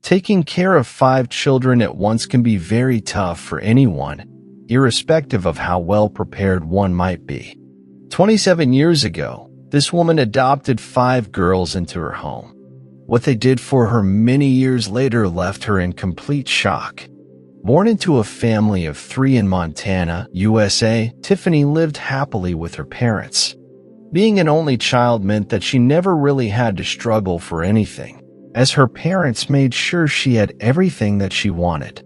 Taking care of 5 children at once can be very tough for anyone, irrespective of how well prepared one might be. 27 years ago, this woman adopted 5 girls into her home. What they did for her many years later left her in complete shock. Born into a family of 3 in Montana, USA, Tiffany lived happily with her parents. Being an only child meant that she never really had to struggle for anything, as her parents made sure she had everything that she wanted.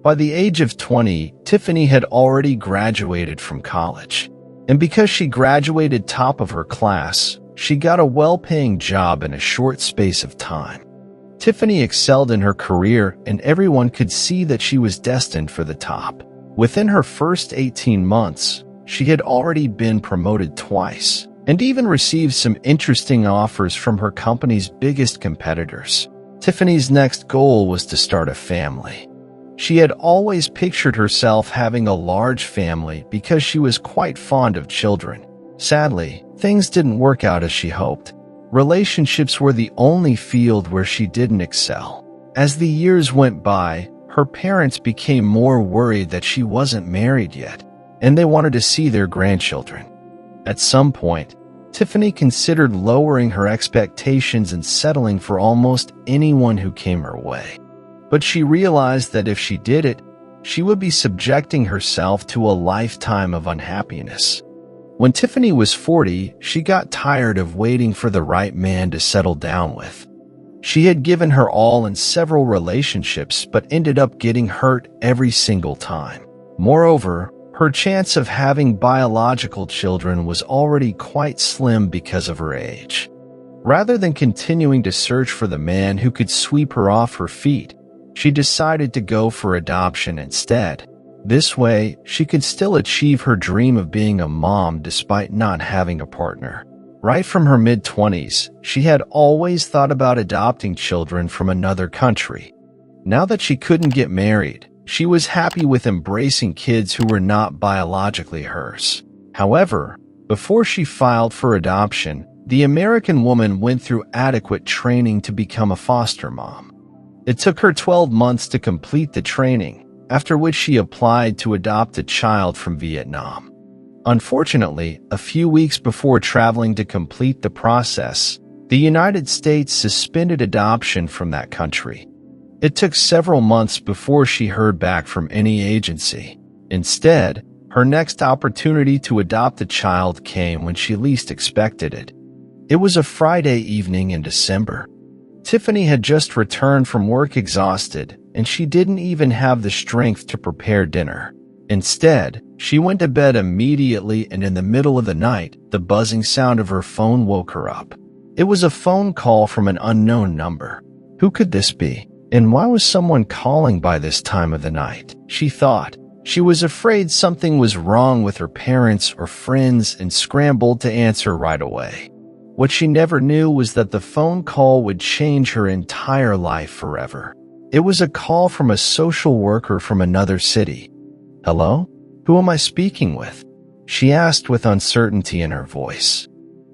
By the age of 20, Tiffany had already graduated from college. And because she graduated top of her class, she got a well-paying job in a short space of time. Tiffany excelled in her career, and everyone could see that she was destined for the top. Within her first 18 months, she had already been promoted twice, and even received some interesting offers from her company's biggest competitors. Tiffany's next goal was to start a family. She had always pictured herself having a large family because she was quite fond of children. Sadly, things didn't work out as she hoped. Relationships were the only field where she didn't excel. As the years went by, her parents became more worried that she wasn't married yet, and they wanted to see their grandchildren. At some point, Tiffany considered lowering her expectations and settling for almost anyone who came her way. But she realized that if she did it, she would be subjecting herself to a lifetime of unhappiness. When Tiffany was 40, she got tired of waiting for the right man to settle down with. She had given her all in several relationships but ended up getting hurt every single time. Moreover, her chance of having biological children was already quite slim because of her age. Rather than continuing to search for the man who could sweep her off her feet, she decided to go for adoption instead. This way, she could still achieve her dream of being a mom despite not having a partner. Right from her mid-20s, she had always thought about adopting children from another country. Now that she couldn't get married, she was happy with embracing kids who were not biologically hers. However, before she filed for adoption, the American woman went through adequate training to become a foster mom. It took her 12 months to complete the training, after which she applied to adopt a child from Vietnam. Unfortunately, a few weeks before traveling to complete the process, the United States suspended adoption from that country. It took several months before she heard back from any agency. Instead, her next opportunity to adopt a child came when she least expected it. It was a Friday evening in December. Tiffany had just returned from work exhausted, and she didn't even have the strength to prepare dinner. Instead, she went to bed immediately, and in the middle of the night, the buzzing sound of her phone woke her up. It was a phone call from an unknown number. Who could this be? And why was someone calling by this time of the night? She thought. She was afraid something was wrong with her parents or friends and scrambled to answer right away. What she never knew was that the phone call would change her entire life forever. It was a call from a social worker from another city. "Hello? Who am I speaking with?" she asked with uncertainty in her voice.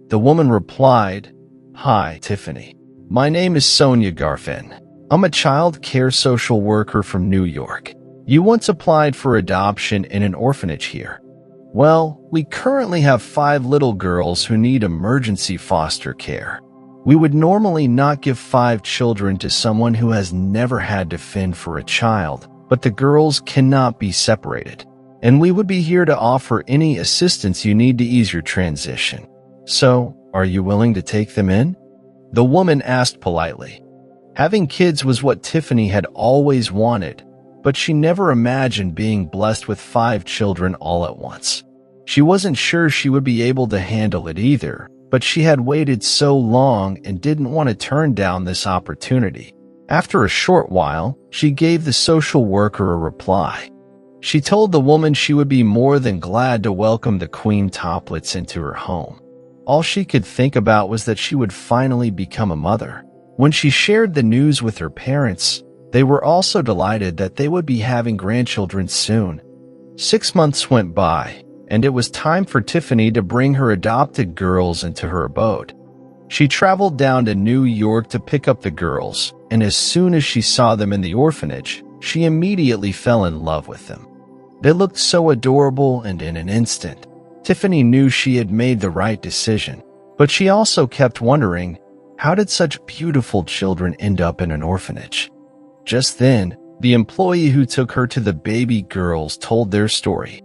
The woman replied, "Hi, Tiffany. My name is Sonia Garfin. I'm a child care social worker from New York. You once applied for adoption in an orphanage here. Well, we currently have 5 little girls who need emergency foster care. We would normally not give 5 children to someone who has never had to fend for a child, but the girls cannot be separated, and we would be here to offer any assistance you need to ease your transition. So, are you willing to take them in?" The woman asked politely. Having kids was what Tiffany had always wanted, but she never imagined being blessed with 5 children all at once. She wasn't sure she would be able to handle it either, but she had waited so long and didn't want to turn down this opportunity. After a short while, she gave the social worker a reply. She told the woman she would be more than glad to welcome the queen toplets into her home. All she could think about was that she would finally become a mother. When she shared the news with her parents, they were also delighted that they would be having grandchildren soon. 6 months went by, and it was time for Tiffany to bring her adopted girls into her abode. She traveled down to New York to pick up the girls, and as soon as she saw them in the orphanage, she immediately fell in love with them. They looked so adorable, and in an instant, Tiffany knew she had made the right decision. But she also kept wondering, how did such beautiful children end up in an orphanage? Just then, the employee who took her to the baby girls told their story.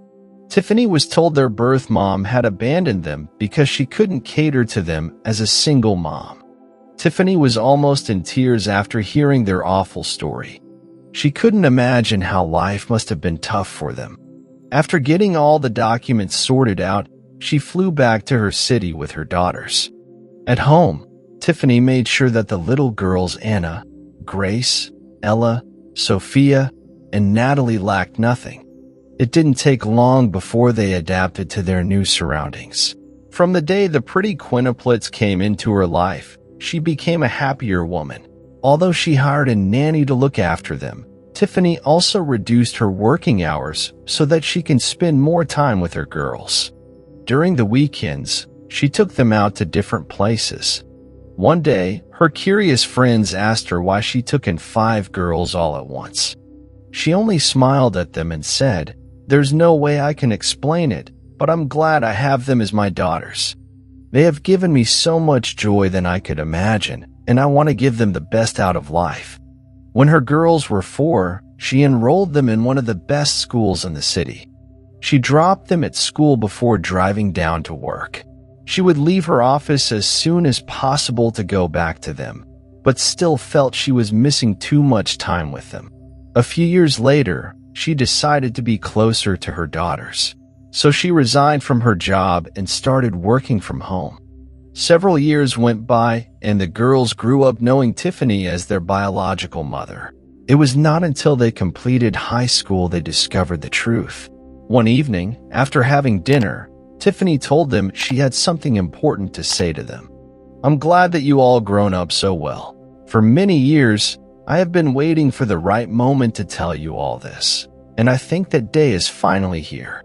Tiffany was told their birth mom had abandoned them because she couldn't cater to them as a single mom. Tiffany was almost in tears after hearing their awful story. She couldn't imagine how life must have been tough for them. After getting all the documents sorted out, she flew back to her city with her daughters. At home, Tiffany made sure that the little girls Anna, Grace, Ella, Sophia, and Natalie lacked nothing. It didn't take long before they adapted to their new surroundings. From the day the pretty quintuplets came into her life, she became a happier woman. Although she hired a nanny to look after them, Tiffany also reduced her working hours so that she can spend more time with her girls. During the weekends, she took them out to different places. One day, her curious friends asked her why she took in 5 girls all at once. She only smiled at them and said, "There's no way I can explain it, but I'm glad I have them as my daughters. They have given me so much joy than I could imagine, and I want to give them the best out of life." When her girls were 4, she enrolled them in one of the best schools in the city. She dropped them at school before driving down to work. She would leave her office as soon as possible to go back to them, but still felt she was missing too much time with them. A few years later, she decided to be closer to her daughters. So she resigned from her job and started working from home. Several years went by, and the girls grew up knowing Tiffany as their biological mother. It was not until they completed high school they discovered the truth. One evening, after having dinner, Tiffany told them she had something important to say to them. "I'm glad that you all grown up so well. For many years, I have been waiting for the right moment to tell you all this, and I think that day is finally here.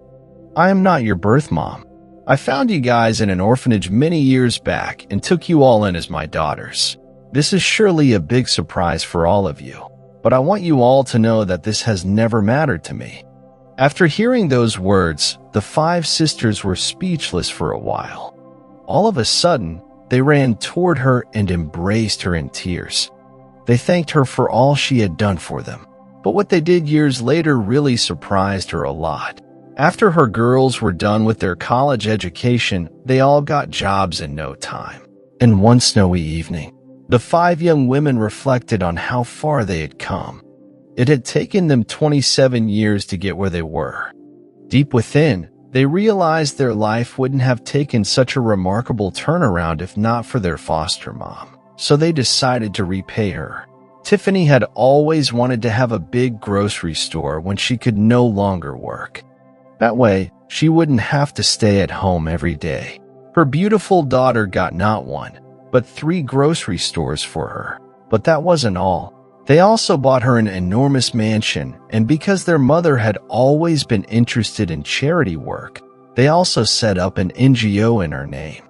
I am not your birth mom. I found you guys in an orphanage many years back and took you all in as my daughters. This is surely a big surprise for all of you, but I want you all to know that this has never mattered to me." After hearing those words, the 5 sisters were speechless for a while. All of a sudden, they ran toward her and embraced her in tears. They thanked her for all she had done for them, but what they did years later really surprised her a lot. After her girls were done with their college education, they all got jobs in no time. And one snowy evening, the 5 young women reflected on how far they had come. It had taken them 27 years to get where they were. Deep within, they realized their life wouldn't have taken such a remarkable turnaround if not for their foster mom. So they decided to repay her. Tiffany had always wanted to have a big grocery store when she could no longer work. That way, she wouldn't have to stay at home every day. Her beautiful daughter got not 1, but 3 grocery stores for her. But that wasn't all. They also bought her an enormous mansion, and because their mother had always been interested in charity work, they also set up an NGO in her name.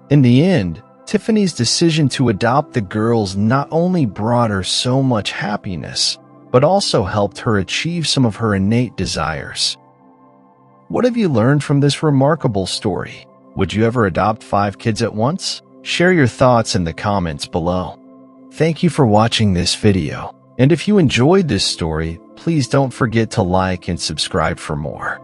In the end, Tiffany's decision to adopt the girls not only brought her so much happiness, but also helped her achieve some of her innate desires. What have you learned from this remarkable story? Would you ever adopt 5 kids at once? Share your thoughts in the comments below. Thank you for watching this video, and if you enjoyed this story, please don't forget to like and subscribe for more.